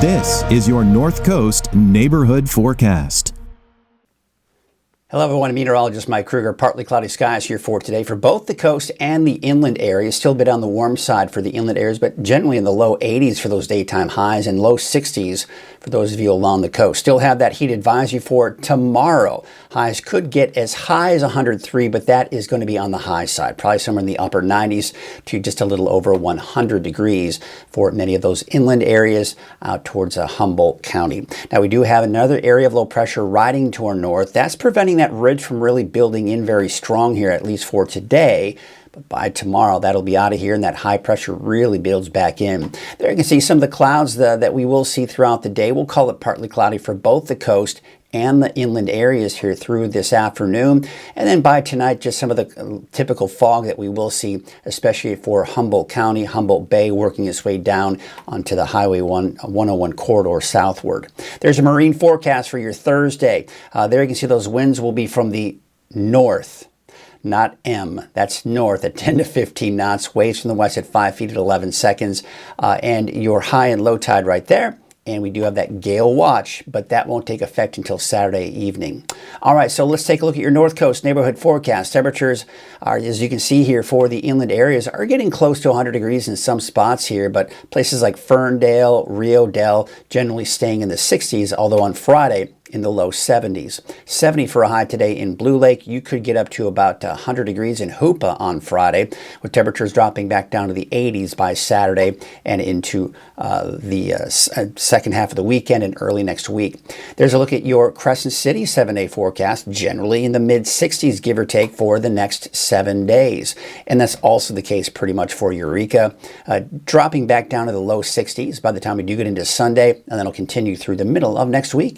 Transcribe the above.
This is your North Coast Neighborhood Forecast. Hello everyone, meteorologist Mike Kruger. Partly cloudy skies here for today for both the coast and the inland areas. Still a bit on the warm side for the inland areas, but generally in the low 80s for those daytime highs and low 60s for those of you along the coast. Still have that heat advisory for tomorrow. Highs could get as high as 103, but that is going to be on the high side. Probably somewhere in the upper 90s to just a little over 100 degrees for many of those inland areas out towards Humboldt County. Now we do have another area of low pressure riding to our north. That's preventing that ridge from really building in very strong here, at least for today. But by tomorrow, that'll be out of here, and that high pressure really builds back in. There you can see some of the clouds that we will see throughout the day. We'll call it partly cloudy for both the coast and the inland areas here through this afternoon. And then by tonight, just some of the typical fog that we will see, especially for Humboldt County, Humboldt Bay, working its way down onto the Highway 101 corridor southward. There's a marine forecast for your Thursday. There you can see those winds will be from the north. Not M, that's north at 10 to 15 knots, waves from the west at 5 feet at 11 seconds, and your high and low tide right there. And we do have that gale watch, but that won't take effect until Saturday evening. All right, so let's take a look at your North Coast neighborhood forecast. Temperatures are, as you can see here, for the inland areas are getting close to 100 degrees in some spots here, but places like Ferndale, Rio Dell, generally staying in the 60s, although on Friday, in the low 70s. 70 for a high today in Blue Lake. You could get up to about 100 degrees in Hoopa on Friday, with temperatures dropping back down to the 80s by Saturday and into the second half of the weekend and early next week. There's a look at your Crescent City 7-day forecast, generally in the mid-60s, give or take, for the next 7 days. And that's also the case pretty much for Eureka, dropping back down to the low 60s by the time we do get into Sunday, and then it'll continue through the middle of next week.